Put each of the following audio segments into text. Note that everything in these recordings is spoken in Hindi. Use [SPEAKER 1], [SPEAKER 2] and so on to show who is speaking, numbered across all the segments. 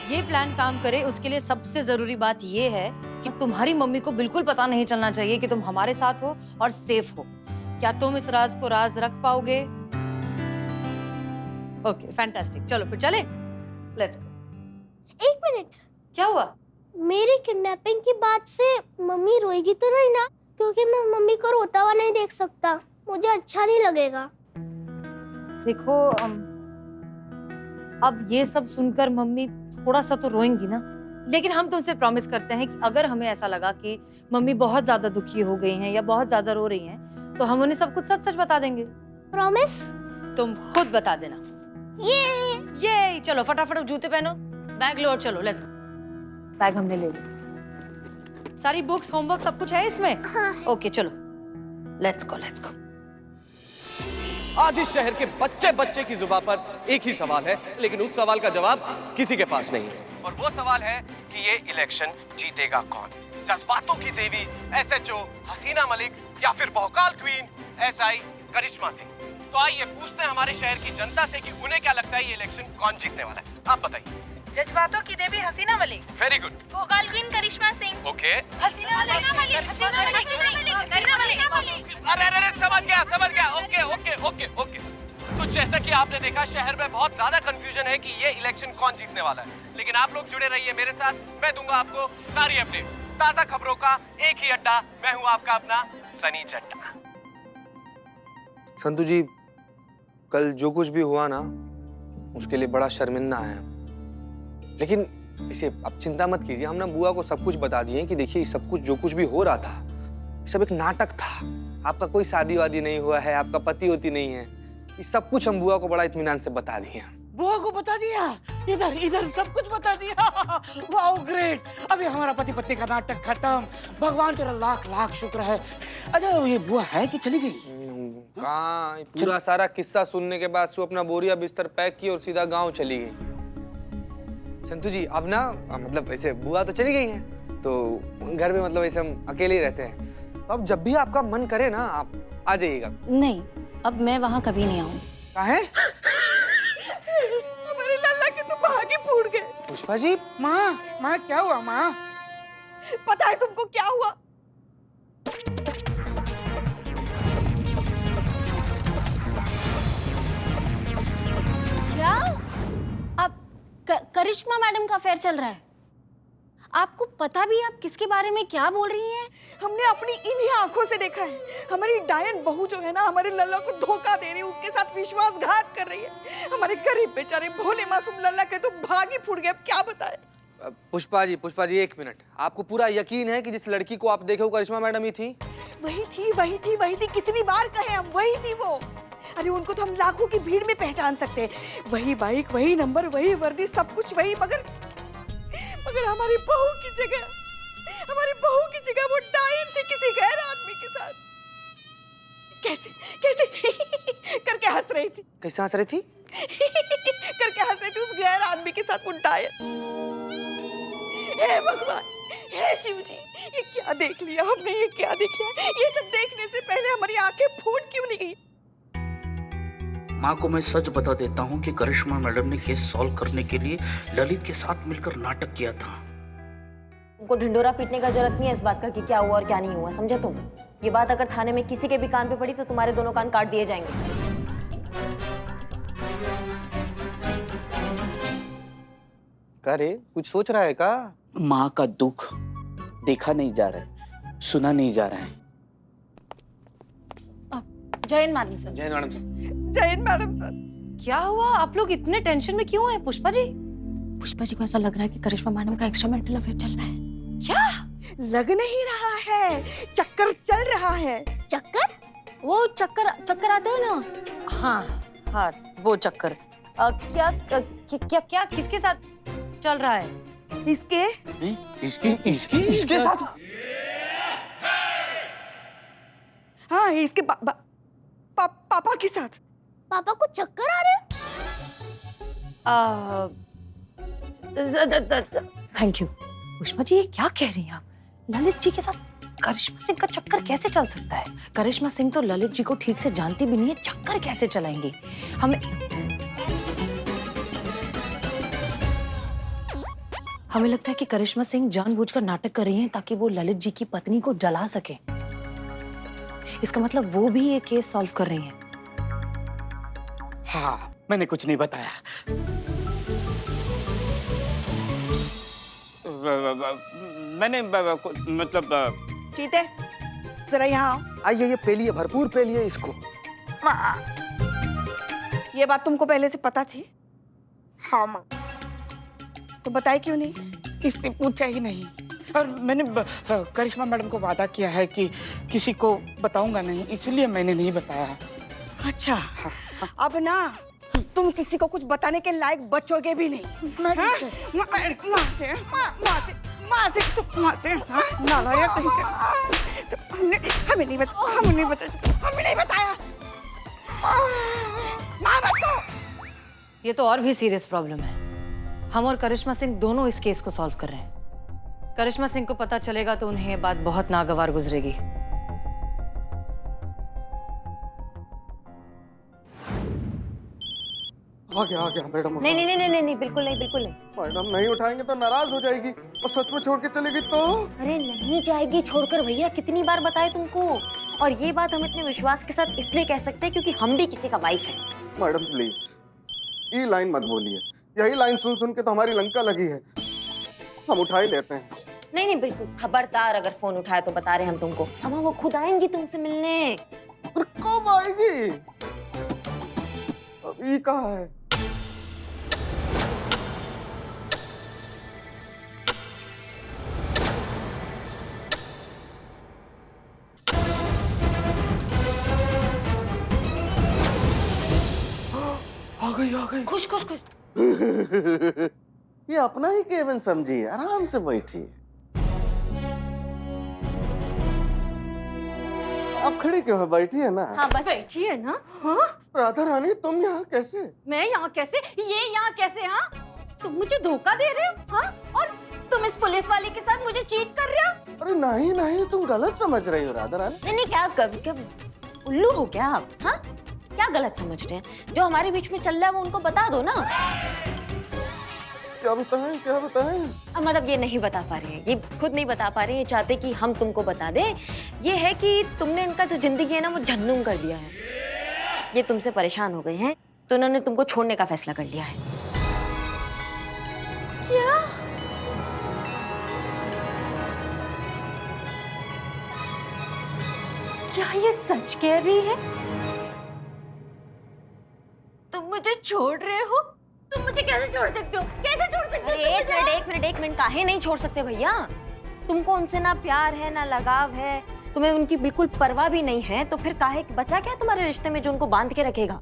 [SPEAKER 1] ये प्लान काम करे उसके लिए सबसे जरूरी बात ये है कि तुम्हारी मम्मी को बिल्कुल पता नहीं चलना चाहिए कि तुम हमारे साथ हो और सेफ हो। क्या तुम इस राज को राज रख पाओगे? Okay, fantastic. चलो फिर चले, लेट्स गो।
[SPEAKER 2] 1 मिनट,
[SPEAKER 1] क्या हुआ?
[SPEAKER 2] मेरी किडनैपिंग की बात से मम्मी रोएगी तो नहीं ना? क्योंकि मैं मम्मी को रोता हुआ नहीं देख सकता, मुझे अच्छा नहीं लगेगा।
[SPEAKER 1] देखो अब ये सब सुनकर मम्मी थोड़ा सा तो रोएंगी ना, लेकिन हम तुमसे प्रॉमिस करते हैं कि अगर हमें ऐसा लगा कि मम्मी बहुत ज्यादा दुखी हो गई हैं या बहुत ज्यादा रो रही हैं, तो हम उन्हें सब कुछ सच सच बता देंगे।
[SPEAKER 2] प्रॉमिस?
[SPEAKER 1] तुम खुद बता देना।
[SPEAKER 2] ये
[SPEAKER 1] चलो फटाफट जूते पहनो, बैग लो और चलो, लेट्स गो। बैग हमने ले लिया, सारी बुक्स, होमवर्क सब कुछ है इसमें?
[SPEAKER 2] हाँ।
[SPEAKER 1] ओके चलो, लेट्स गो लेट्स गो।
[SPEAKER 3] आज इस शहर के बच्चे बच्चे की जुबान पर एक ही सवाल है, लेकिन उस सवाल का जवाब किसी के पास नहीं है। और वो सवाल है कि ये इलेक्शन जीतेगा कौन? जज्बातों की देवी एसएचओ हसीना मलिक या फिर भौकाल क्वीन एसआई करिश्मा सिंह? तो आइए पूछते हैं हमारे शहर की जनता से कि उन्हें क्या लगता है ये इलेक्शन कौन जीतने वाला है। आप बताइए।
[SPEAKER 1] जज्बातों की देवी हसीना मलिक।
[SPEAKER 3] Very good.
[SPEAKER 2] भोकाल क्वीन करिश्मा सिंह।
[SPEAKER 3] ओके।
[SPEAKER 2] हसीना मलिक।
[SPEAKER 3] अरे समझ गया। Okay okay okay okay. तो जैसा कि आपने देखा, शहर में बहुत ज्यादा कंफ्यूजन है कि ये इलेक्शन कौन जीतने वाला है, लेकिन आप लोग जुड़े रहिए मेरे साथ। मैं दूंगा आपको सारी अपडेट, ताजा खबरों का एक ही अड्डा। मैं हूं आपका अपना सनी चड्डा।
[SPEAKER 4] संतू जी, कल जो कुछ भी हुआ ना, उसके लिए बड़ा शर्मिंदा है, लेकिन इसे अब चिंता मत कीजिए। हम ना बुआ को सब कुछ बता दिए कि देखिए सब कुछ जो कुछ भी हो रहा था, ये सब एक नाटक था। आपका कोई शादी वादी नहीं हुआ है, आपका पति होती नहीं है, ये सब कुछ हम बुआ को बड़ा इत्मीनान से बता दिए।
[SPEAKER 5] बुआ को बता दिया? इधर सब कुछ बता दिया। Wow great. अभी हमारा पति पत्नी का नाटक खत्म। भगवान तेरा लाख लाख शुक्र है। अच्छा ये बुआ है कि चली गई?
[SPEAKER 4] कहाँ, पूरा सारा किस्सा सुनने के बाद सु अपना बोरिया बिस्तर पैक की और सीधा गांव चली गई। संतू जी अब ना मतलब ऐसे बुआ तो चली गई हैं, तो घर में मतलब ऐसे हम अकेले ही रहते हैं, तो अब जब भी आपका मन करे ना आप आ जाइएगा।
[SPEAKER 6] नहीं, अब मैं वहाँ कभी नहीं आऊँ।
[SPEAKER 4] काहे?
[SPEAKER 5] हमारे लल्ला के तो भागे फूट गए।
[SPEAKER 4] पुष्पा जी।
[SPEAKER 5] माँ क्या हुआ माँ? पता है तुमको क्या हुआ?
[SPEAKER 6] क्या? अब करिश्मा मैडम का अफेयर चल रहा है? आपको पता भी आप किसके बारे में क्या बोल रही हैं?
[SPEAKER 5] हमने अपनी इन्हीं आंखों से देखा है। हमारी डायन बहू जो है ना, हमारे लल्ला को धोखा दे रही है, उसके साथ विश्वासघात कर रही है। हमारे गरीब बेचारे भोले मासूम लल्ला के तो भाग ही फूट गए। अब क्या बताए?
[SPEAKER 4] पुष्पा जी 1 मिनट। आपको पूरा यकीन है कि जिस लड़की को आप देखे वो करिश्मा मैडम ही थी?
[SPEAKER 5] वही थी। कितनी बार कहे हम, वही थी वो। अरे उनको तो हम लाखों की भीड़ में पहचान सकते हैं। वही बाइक, वही नंबर, वही वर्दी, सब कुछ वही। मगर हमारी बहू की जगह वो डायन थी किसी गैर आदमी के साथ। कैसे करके हंस रही थी।
[SPEAKER 4] कैसे हंस रही थी?
[SPEAKER 5] करके हंस रही थी उस गैर आदमी के साथ वो डायन। हे भगवान, हे शिव जी, ये क्या देख लिया हमने, ये क्या देख लिया? ये सब देखने से पहले हमारी आंखें फूट क्यों नहीं गई?
[SPEAKER 7] माँ को मैं सच बता देता हूँ कि करिश्मा मैडम ने केस सॉल्व करने के लिए ललित के साथ मिलकर नाटक किया था।
[SPEAKER 6] तुमको ढिंडोरा पीटने का जरूरत नहीं है इस बात का कि क्या हुआ और क्या नहीं हुआ, समझे तुम? ये बात अगर थाने में किसी के भी कान पे पड़ी तो तुम्हारे दोनों कान काट दिए जाएंगे।
[SPEAKER 4] क्या रे, कुछ सोच रहा है का?
[SPEAKER 7] माँ का दुख देखा नहीं जा रहा है, सुना नहीं जा रहा है।
[SPEAKER 6] जयन मैडम सर।
[SPEAKER 4] जय मैडम जी।
[SPEAKER 5] जयन मैडम सर।
[SPEAKER 1] क्या हुआ? आप लोग इतने टेंशन में क्यों हैं पुष्पा जी?
[SPEAKER 6] पुष्पा जी को ऐसा लग रहा है कि करिश्मा मैडम का एक्स्ट्रा मैरिटल अफेयर चल रहा है।
[SPEAKER 1] क्या?
[SPEAKER 5] लग नहीं रहा है, चक्कर चल रहा है।
[SPEAKER 6] चक्कर? वो चक्कर आते हैं ना?
[SPEAKER 1] हाँ वो चक्कर। क्या किसके साथ चल रहा है?
[SPEAKER 4] इसके साथ?
[SPEAKER 5] हाँ, इसके पापा के साथ।
[SPEAKER 2] पापा को चक्कर आ रहे?
[SPEAKER 1] Thank you Pushpa ji. ये क्या कह रही हैं आप? ललित जी के साथ करिश्मा सिंह का चक्कर कैसे चल सकता है? करिश्मा सिंह तो ललित जी को ठीक से जानती भी नहीं है, चक्कर कैसे चलाएंगी? हमें हमें लगता है कि करिश्मा सिंह जानबूझकर नाटक कर रही हैं ताकि वो ललित जी की पत्नी को जला सके। इसका मतलब वो भी ये केस सॉल्व कर रही हैं।
[SPEAKER 7] हाँ, मैंने कुछ नहीं बताया। मैंने मतलब
[SPEAKER 5] चीते, जरा यहाँ आओ।
[SPEAKER 4] आइए, ये पेलिए, भरपूर पेलिए इसको।
[SPEAKER 5] माँ, ये बात तुमको पहले से पता थी? हाँ माँ। तो बताए क्यों नहीं?
[SPEAKER 7] किसने पूछा ही नहीं। और मैंने करिश्मा मैडम को वादा किया है कि किसी को बताऊंगा नहीं, इसलिए मैंने नहीं बताया।
[SPEAKER 5] अच्छा, अब ना तुम किसी को कुछ बताने के लायक बचोगे भी नहीं। हाँ? माँ से चुप, माँ से नालायक कहीं के। हमें नहीं बताया। माँ बताओ।
[SPEAKER 1] ये तो और भी सीरियस प्रॉब्लम है। हम और करिश्मा सिंह दोनों इस केस को सॉल्व कर रहे हैं। करिश्मा सिंह को पता चलेगा तो उन्हें ये बात बहुत नागवार गुजरेगी।
[SPEAKER 8] आ गया मैडम।
[SPEAKER 6] नहीं, बिल्कुल नहीं।
[SPEAKER 8] मैडम नहीं उठाएंगे तो नाराज हो जाएगी और सच में छोड़ के चलेगी तो।
[SPEAKER 6] अरे नहीं जाएगी छोड़कर भैया, कितनी बार बताए तुमको। और ये बात हम इतने विश्वास के साथ इसलिए कह सकते हैं क्योंकि हम भी किसी का वाइफ है।
[SPEAKER 8] मैडम प्लीज ये लाइन मत बोलिए, यही लाइन सुन सुन के तो हमारी लंका लगी है। हम उठा ही लेते हैं।
[SPEAKER 6] नहीं बिल्कुल खबरदार, अगर फोन उठाया तो बता रहे हम तुमको। अब वो खुद आएंगी तुमसे मिलने।
[SPEAKER 8] और कब आएगी? अभी कहाँ है? आ गई।
[SPEAKER 6] खुश।
[SPEAKER 8] ये अपना ही केबिन समझी, आराम से बैठी। अब खड़ी क्यों है? बैठी है ना।
[SPEAKER 6] हाँ बस
[SPEAKER 5] बैठी है ना। हाँ?
[SPEAKER 8] राधा रानी तुम यहाँ कैसे?
[SPEAKER 5] मैं यहाँ कैसे? ये यहाँ कैसे? हाँ, तुम मुझे धोखा दे रहे हो? हाँ, और तुम इस पुलिस वाले के साथ मुझे चीट कर रहे हो?
[SPEAKER 8] अरे नहीं तुम गलत समझ रही हो राधा रानी।
[SPEAKER 6] नहीं क्या कब उल्लू हो क्या आप? हाँ क्या गलत समझ रहे हैं? जो हमारे बीच में चल रहा है वो उनको बता दो ना।
[SPEAKER 8] क्या बताएं?
[SPEAKER 6] अब मतलब ये नहीं बता पा रहे हैं, ये खुद नहीं बता पा रहे हैं, ये चाहते कि हम तुमको बता दें। ये है कि तुमने इनका जो जिंदगी है ना वो झन्नूम कर दिया है। ये तुमसे परेशान हो गए हैं तो उन्होंने तुमको छोड़ने का फैसला कर लिया है।
[SPEAKER 5] क्या ये सच कह रही है? तुम मुझे छोड़ रहे हो? तुम मुझे कैसे छोड़ सकते हो? कैसे छोड़ सकते हो?
[SPEAKER 6] अरे एक मिनट काहे नहीं छोड़ सकते भैया? तुमको उनसे ना प्यार है ना लगाव है, तुम्हें उनकी बिल्कुल परवाह भी नहीं है, तो फिर काहे बचा क्या तुम्हारे रिश्ते में जो उनको बांध के रखेगा?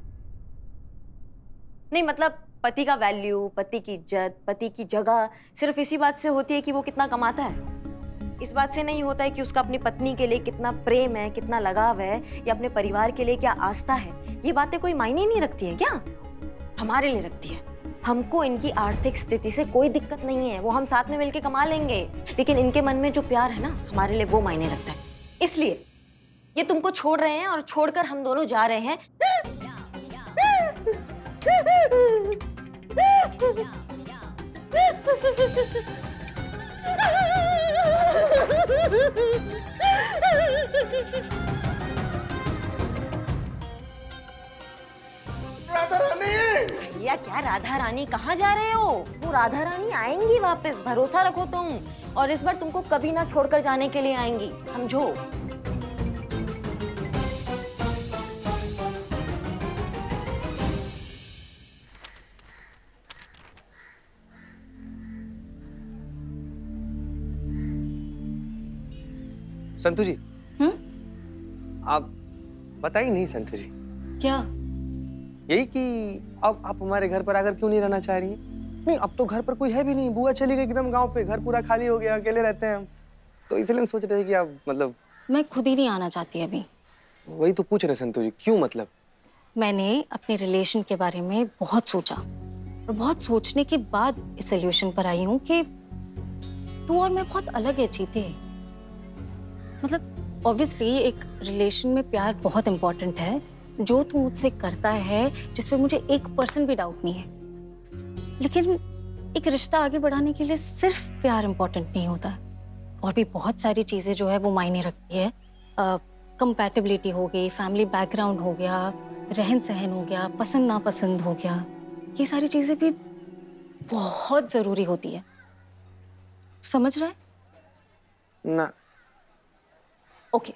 [SPEAKER 6] नहीं मतलब पति का वैल्यू, पति की इज्जत, पति की जगह सिर्फ इसी बात से होती है कि वो कितना कमाता है। इस बात से नहीं होता है कि उसका अपनी पत्नी के लिए कितना प्रेम है, कितना लगाव है, या अपने परिवार के लिए क्या आस्था है। ये बातें कोई मायने नहीं रखती है क्या? हमारे लिए रखती है। हमको इनकी आर्थिक स्थिति से कोई दिक्कत नहीं है, वो हम साथ में मिलके कमा लेंगे, लेकिन इनके मन में जो प्यार है ना हमारे लिए वो मायने रखता है। इसलिए ये तुमको छोड़ रहे हैं और छोड़कर हम दोनों जा रहे हैं।
[SPEAKER 8] राधा रानी।
[SPEAKER 6] भैया क्या राधा रानी? कहाँ जा रहे हो? वो राधा रानी आएंगी वापस, भरोसा रखो तुम। और इस बार तुमको कभी ना छोड़कर जाने के लिए आएंगी, समझो।
[SPEAKER 4] संतु जी। आप बताइए। नहीं संतु जी,
[SPEAKER 1] क्या?
[SPEAKER 4] यही कि अब आप हमारे घर पर आकर क्यों नहीं रहना चाह रही हैं? नहीं, अब तो घर पर कोई है भी नहीं, बुआ चली गई एकदम गांव पे, घर पूरा खाली हो गया, अकेले रहते हैं हम, तो इसलिए हम सोच रहे थे कि आप मतलब।
[SPEAKER 9] मैं खुद ही नहीं आना चाहती अभी।
[SPEAKER 4] वही तो पूछ रहे संतु जी, क्यों मतलब?
[SPEAKER 9] मैंने अपने रिलेशन के बारे में बहुत सोचा और बहुत सोचने के बाद इस सोल्यूशन पर आई हूँ कि तू और मैं बहुत अलग है चीते। मतलब ऑब्वियसली एक रिलेशन में प्यार बहुत इंपॉर्टेंट है, जो तू मुझसे करता है जिस पे मुझे 1% भी डाउट नहीं है, लेकिन एक रिश्ता आगे बढ़ाने के लिए सिर्फ प्यार इम्पोर्टेंट नहीं होता है, और भी बहुत सारी चीजें जो है वो मायने रखती है। कंपैटिबिलिटी हो गई, फैमिली बैकग्राउंड हो गया, रहन सहन हो गया, पसंद नापसंद हो गया, ये सारी चीजें भी बहुत जरूरी होती है। समझ रहा है?
[SPEAKER 4] ना।
[SPEAKER 9] ओके,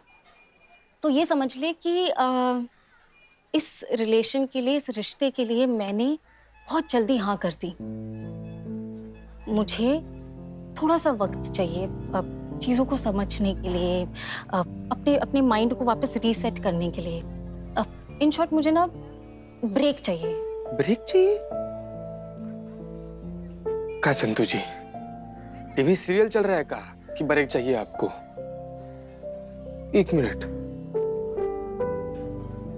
[SPEAKER 9] तो ये समझ ले कि इस रिलेशन के लिए, इस रिश्ते के लिए मैंने बहुत जल्दी हाँ कर दी। मुझे थोड़ा सा वक्त चाहिए चीज़ों को समझने के लिए, अपने अपने माइंड को वापस रीसेट करने के लिए। इन शॉर्ट मुझे ना ब्रेक चाहिए।
[SPEAKER 4] ब्रेक चाहिए? का संतु जी, टीवी सीरियल चल रहा है का कि ब्रेक चाहिए आपको? एक मिनट,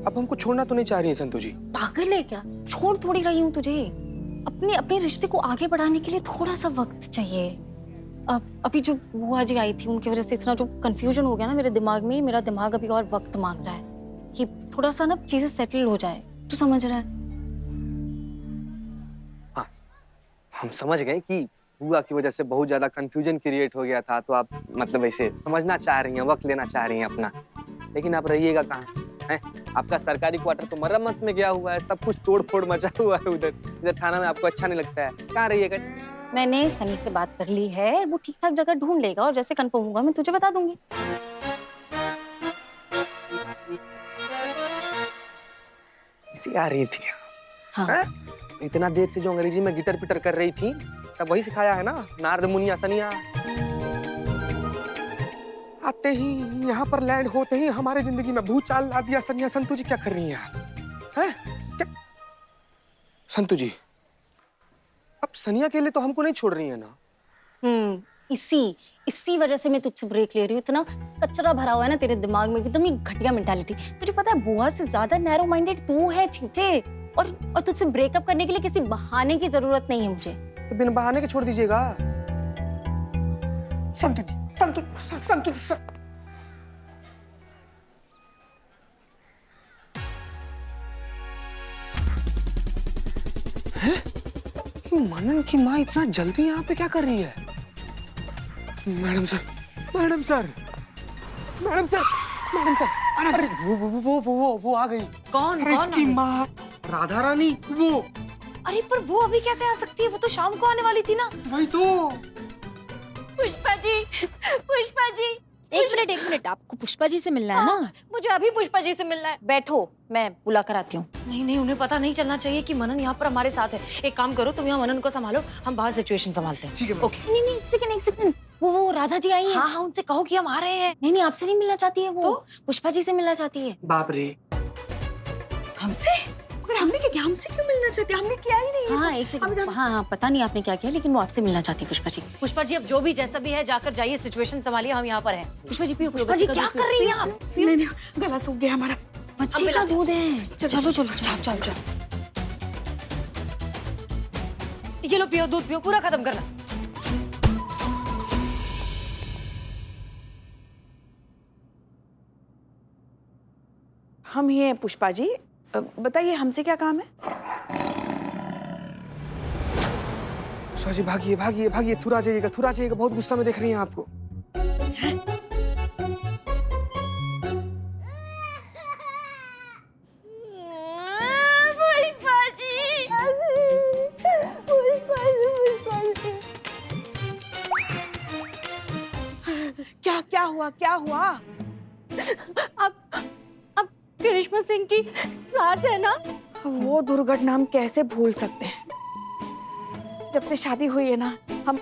[SPEAKER 4] अब हमको छोड़ना तो नहीं चाह रही है संतु जी?
[SPEAKER 9] पागल है क्या? छोड़ थोड़ी रही हूँ तुझे। अपने अपने रिश्ते को आगे बढ़ाने के लिए थोड़ा सा वक्त चाहिए। अभी जो बुआ जी आई थी उनकी वजह से इतना जो कंफ्यूजन हो गया ना मेरे दिमाग में, मेरा दिमाग अभी और वक्त मांग रहा है कि थोड़ा सा ना चीजें सेटल हो जाए। तू समझ रहा है?
[SPEAKER 4] हाँ, हम समझ गए कि बुआ की वजह से बहुत ज्यादा कंफ्यूजन क्रिएट हो गया था, तो आप मतलब ऐसे समझना चाह रही हैं, वक्त लेना चाह रही हैं अपना। लेकिन आप रहिएगा कहाँ है? आपका सरकारी क्वार्टर तो मरम्मत में गया हुआ है, सब कुछ तोड़ फोड़ मचा हुआ है उधर। इधर थाना में आपको अच्छा नहीं लगता है, कहाँ रहिएगा?
[SPEAKER 9] मैंने सनी से बात कर ली है, वो ठीक ठाक जगह ढूंढ लेगा और जैसे कंफर्म होगा मैं तुझे बता दूंगी।
[SPEAKER 4] इसी आ रही थी।
[SPEAKER 9] हाँ।
[SPEAKER 4] है? इतना देर से जो अंग्रेजी में गिटर पिटर कर रही थी, सब वही सिखाया है ना, नारद मुनिया सनिया। आते ही यहाँ पर लैंड होते ही हमारे जिंदगी में भूचाल ला दिया। सनिया, संतु जी क्या कर रही हैं आप? हैं? क्या? संतु जी, अब सनिया के लिए तो हमको नहीं छोड़ रही है ना?
[SPEAKER 9] इसी वजह से मैं तुझसे ब्रेक ले रही हूँ। इतना कचरा भरा हुआ है ना तेरे दिमाग में, एकदम ही घटिया मेंटालिटी। तुझे पता है बुआ से ज्यादा नैरो माइंडेड तू है चीते। और तुझसे ब्रेकअप करने के लिए किसी बहाने की जरूरत नहीं है मुझे।
[SPEAKER 4] तो बिन बहाने के छोड़ दीजिएगा। संतु जी, संतु जी, मनन की माँ इतना जल्दी यहाँ पे क्या कर रही है? Madam sir, madam sir, madam sir, madam sir, अरे वो आ गई।
[SPEAKER 1] कौन?
[SPEAKER 4] इसकी माँ राधा रानी। वो
[SPEAKER 1] अरे पर वो अभी कैसे आ सकती है? वो तो शाम को आने वाली थी ना।
[SPEAKER 4] वही तो।
[SPEAKER 6] पुष्पा जी, पुष्पा जी,
[SPEAKER 9] एक मिनट, आपको पुष्पा जी से मिलना है ना?
[SPEAKER 6] मुझे अभी पुष्पा जी से मिलना है।
[SPEAKER 9] बैठो, मैं बुला कर आती हूँ।
[SPEAKER 1] नहीं, उन्हें पता नहीं चलना चाहिए कि मनन यहाँ पर हमारे साथ है। एक काम करो, तुम यहाँ मनन को संभालो, हम बाहर सिचुएशन संभालते हैं।
[SPEAKER 4] ठीक है।
[SPEAKER 1] ओके।
[SPEAKER 9] नहीं, एक सेकंड। वो राधा जी आई है।
[SPEAKER 1] हाँ, उनसे कहो कि हम आ रहे हैं।
[SPEAKER 9] नहीं, आपसे नहीं मिलना चाहती है वो।
[SPEAKER 1] तो?
[SPEAKER 9] पुष्पा जी से मिलना चाहती है।
[SPEAKER 4] बाप रे।
[SPEAKER 5] हमसे? अगर हमने क्या, हमसे क्यों मिलना चाहते? हमने किया ही नहीं है।
[SPEAKER 9] हाँ, एक सेकंड। हाँ, पता नहीं आपने क्या किया, लेकिन वो आपसे मिलना चाहती है पुष्पा जी।
[SPEAKER 1] पुष्पा जी, अब जो भी जैसा भी है, जाकर जाइए, सिचुएशन संभालिए, हम यहाँ पर हैं।
[SPEAKER 9] पुष्पा जी पियो।
[SPEAKER 1] पुष्पा जी क्या कर रही हैं आप?
[SPEAKER 5] नहीं, गला सूख गया हमारा।
[SPEAKER 9] बच्ची का दूध है। चलो।
[SPEAKER 1] जाओ। ये लो, पियो, दूध पियो, पूरा खत्म करना।
[SPEAKER 5] हम ही हैं पुष्पा जी, बताइए हमसे क्या काम है?
[SPEAKER 4] पुष्पा जी भागिए, थुरा जाइएगा, बहुत गुस्सा में देख रही हैं आपको।
[SPEAKER 5] क्या हुआ?
[SPEAKER 6] अब करिश्मा सिंह की सास है ना?
[SPEAKER 5] वो दुर्घटना हम कैसे भूल सकते हैं? जब से शादी हुई है ना, हम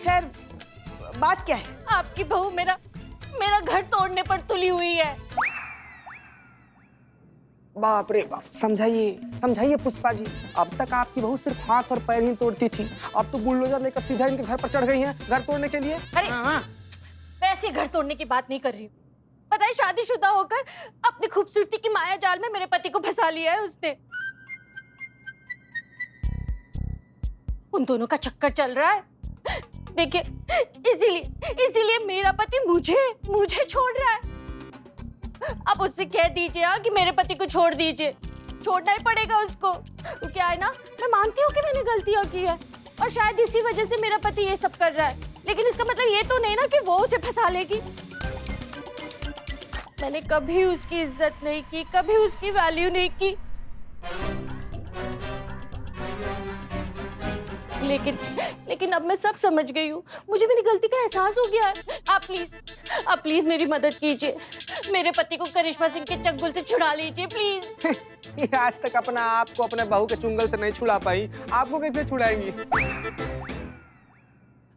[SPEAKER 5] खैर बात क्या है?
[SPEAKER 6] आपकी बहू मेरा घर तोड़ने पर तुली हुई है।
[SPEAKER 4] बाप रे बाप, समझाइए पुष्पा जी। अब तक आपकी बहू सिर्फ हाथ और पैर ही तोड़ती थी, अब तो बुलडोजर लेकर सीधा इनके घर पर चढ़ गई हैं, घर तोड़ने के लिए।
[SPEAKER 6] अरे वैसे घर तोड़ने की बात नहीं कर रही हूँ। पता है, शादीशुदा होकर अपनी खूबसूरती की माया जाल में मेरे पति को फंसा लिया है उसने। उन दोनों का चक्कर चल रहा है। देखिए, इसीलिए मेरा पति मुझे छोड़ रहा है। अब उससे कह दीजिए कि मेरे पति को छोड़ दीजिए।
[SPEAKER 10] छोड़ना ही पड़ेगा उसको। तो क्या है ना, मैं मानती हूँ कि मैंने गलतियाँ की है और शायद इसी वजह से मेरा पति ये सब कर रहा है, लेकिन इसका मतलब ये तो नहीं ना कि वो उसे फंसा लेगी। मैंने कभी उसकी इज्जत नहीं की, कभी उसकी वैल्यू नहीं की, लेकिन अब मैं सब समझ गई हूँ। मुझे मेरी गलती का एहसास हो गया है। आप प्लीज मेरी मदद कीजिए। मेरे पति को करिश्मा सिंह के चंगुल से छुड़ा लीजिए प्लीज।
[SPEAKER 4] ये आज तक अपना आप को अपने बहू के चुंगल से नहीं छुड़ा पाई, आपको कैसे छुड़ाएंगी?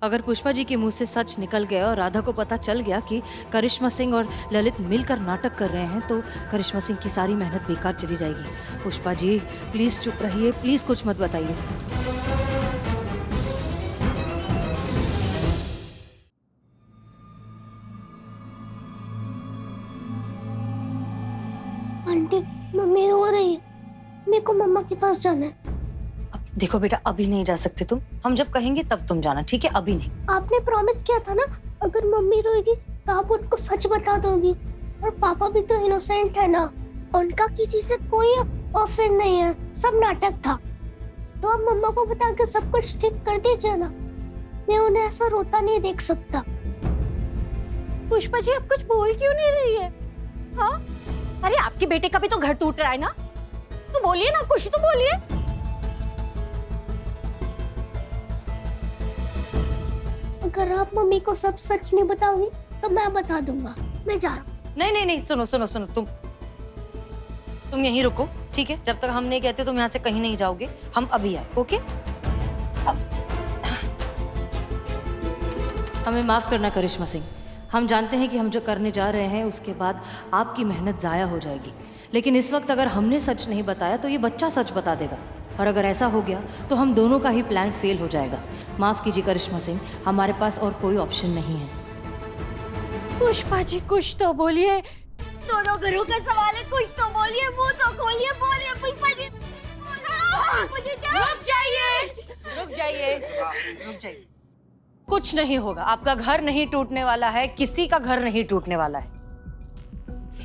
[SPEAKER 1] अगर पुष्पा जी के मुंह से सच निकल गया और राधा को पता चल गया कि करिश्मा सिंह और ललित मिलकर नाटक कर रहे हैं, तो करिश्मा सिंह की सारी मेहनत बेकार चली जाएगी। पुष्पा जी प्लीज चुप रहिए, प्लीज कुछ मत बताइए।
[SPEAKER 2] आंटी, मम्मी रो रही है, मेरे को मम्मा के पास जाना है।
[SPEAKER 1] अब देखो बेटा, अभी नहीं जा सकते तुम, हम जब कहेंगे तब तुम जाना, ठीक है? अभी नहीं।
[SPEAKER 2] आपने प्रॉमिस किया था ना, अगर मम्मी रोएगी तो आप उनको सच बता दोगी। और पापा भी तो इनोसेंट है ना, उनका किसी से कोई अफेयर नहीं है, सब नाटक था। तो आप मम्मा को बता के सब कुछ ठीक कर दीजिए ना, मैं उन्हें ऐसा रोता नहीं देख सकता।
[SPEAKER 10] पुष्पा जी अब कुछ बोल क्यों नहीं रही है? हाँ, अरे आपके बेटे का भी तो घर टूट रहा है ना, तो बोलिए ना, कुछ तो बोलिए।
[SPEAKER 2] अगर आप मम्मी को सब सच नहीं बताओगी तो मैं बता दूंगा। मैं जा रहा हूँ।
[SPEAKER 1] नहीं, सुनो, तुम यहीं रुको, ठीक है? जब तक हम नहीं कहते तुम यहाँ से कहीं नहीं जाओगे, हम अभी आए, ओके? हमें माफ करना करिश्मा सिंह, हम जानते हैं कि हम जो करने जा रहे हैं उसके बाद आपकी मेहनत जाया हो जाएगी, लेकिन इस वक्त अगर हमने सच नहीं बताया तो ये बच्चा सच बता देगा, और अगर ऐसा हो गया तो हम दोनों का ही प्लान फेल हो जाएगा। माफ कीजिए करिश्मा सिंह, हमारे पास और कोई ऑप्शन नहीं है।
[SPEAKER 10] पुष्पा जी कुछ तो बोलिए, दोनों घरों का सवाल है, कुछ तो बोलिए, मुंह तो खोलिए, बोलिए पुष्पा जी। मुझे
[SPEAKER 1] रुक जाइए। कुछ नहीं होगा, आपका घर नहीं टूटने वाला है, किसी का घर नहीं टूटने वाला है।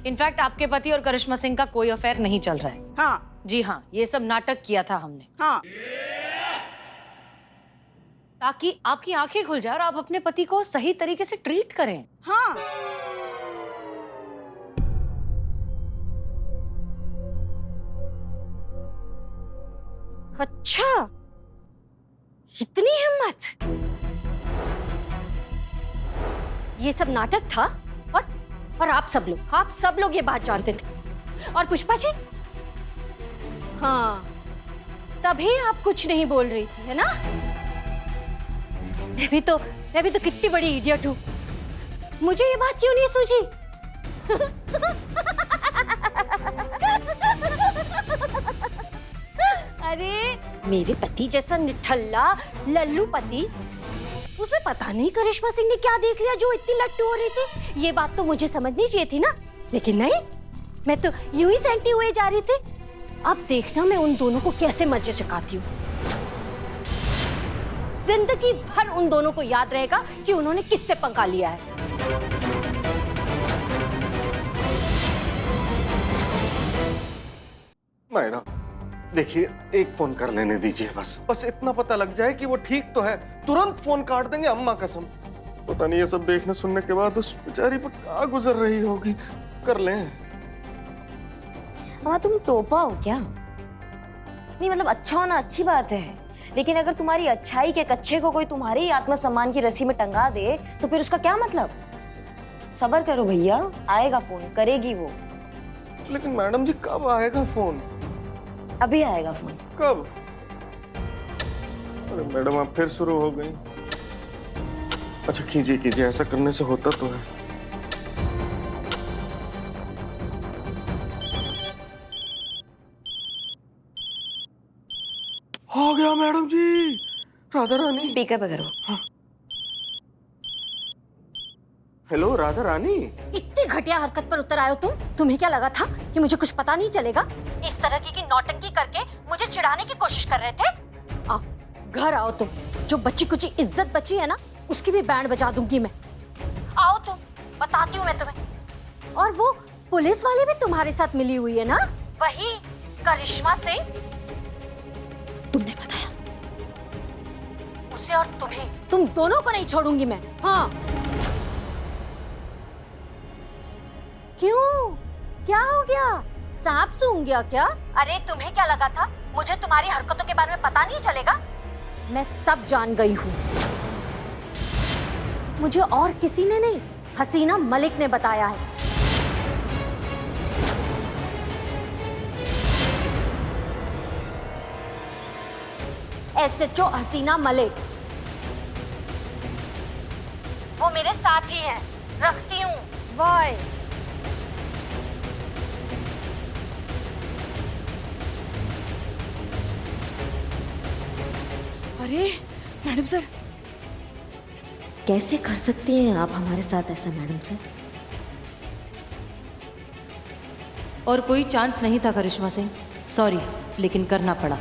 [SPEAKER 1] इनफैक्ट आपके पति और करिश्मा सिंह का कोई अफेयर नहीं चल रहा है।
[SPEAKER 5] हाँ
[SPEAKER 1] जी हाँ, ये सब नाटक किया था हमने,
[SPEAKER 5] हाँ।
[SPEAKER 1] ताकि आपकी आंखें खुल जाए और आप अपने पति को सही तरीके से ट्रीट करें।
[SPEAKER 5] हाँ,
[SPEAKER 10] अच्छा, इतनी हिम्मत? ये सब नाटक था और आप सब लोग ये बात जानते थे। और पुष्पा जी, हाँ, तभी आप कुछ नहीं बोल रही थी, है ना? मैं भी तो कितनी बड़ी इडियट हूँ, मुझे ये बात क्यों नहीं सूझी? अरे मेरे पति जैसा निठल्ला लल्लू पति, उसमें पता नहीं करिश्मा सिंह ने क्या देख लिया जो इतनी लट्टू हो रही थी। ये बात तो मुझे समझनी चाहिए थी ना, लेकिन नहीं, मैं तो यूं ही सेंटी हुए जा रही थी। अब देखना मैं उन दोनों को कैसे मजे सिखाती हूँ। जिंदगी भर उन दोनों को याद रहेगा कि उन्होंने किससे पंगा लिया है।
[SPEAKER 8] मैडम देखिए, एक फोन कर लेने दीजिए, बस इतना पता लग जाए कि वो ठीक तो है, तुरंत फोन काट देंगे, अम्मा कसम। पता नहीं ये सब देखने सुनने के बाद उस बेचारी पर क्या गुजर रही होगी। कर लें।
[SPEAKER 6] हाँ, तुम टोपा हो क्या? नहीं मतलब अच्छा होना अच्छी बात है, लेकिन अगर तुम्हारी अच्छाई के कच्चे को कोई तुम्हारे ही आत्मसम्मान की रस्सी में टंगा दे तो फिर उसका क्या मतलब? सब्र करो भैया, आएगा फोन, करेगी वो।
[SPEAKER 8] लेकिन मैडम जी कब आएगा फोन?
[SPEAKER 6] अभी आएगा फोन।
[SPEAKER 8] कब? अरे मैडम आप फिर शुरू हो गई। अच्छा कीजिए, ऐसा करने से होता तो है। हो गया मैडम जी, राधा रानी।
[SPEAKER 6] स्पीकर पे करो।
[SPEAKER 8] हेलो राधा रानी।
[SPEAKER 10] इतनी घटिया हरकत पर उतर आए हो तुम? तुम्हें क्या लगा था कि मुझे कुछ पता नहीं चलेगा? इस तरह की नौटंकी करके मुझे चिढ़ाने की कोशिश कर रहे थे। आओ, घर आओ तुम। जो बच्ची कुची इज्जत बची है ना, उसकी भी बैंड बजा दूंगी मैं। आओ तुम, बताती हूँ मैं तुम्हें। और वो पुलिस वाले भी तुम्हारे साथ मिली हुई है ना? वही
[SPEAKER 1] करिश्मा सिंह?
[SPEAKER 10] तुमने बताया उसे और तुम्हें, तुम दोनों को नहीं छोड़ूंगी मैं। हाँ क्यों, क्या हो गया? सांप सूंघ गया क्या? अरे तुम्हें क्या लगा था मुझे तुम्हारी हरकतों के बारे में पता नहीं चलेगा? मैं सब जान गई हूँ। मुझे और किसी ने नहीं, हसीना मलिक ने बताया है। SHO हसीना मलिक, वो मेरे साथ ही हैं। रखती हूँ, बाय।
[SPEAKER 5] अरे मैडम सर,
[SPEAKER 10] कैसे कर सकती हैं आप हमारे साथ ऐसा मैडम सर?
[SPEAKER 1] और कोई चांस नहीं था करिश्मा सिंह, सॉरी, लेकिन करना पड़ा।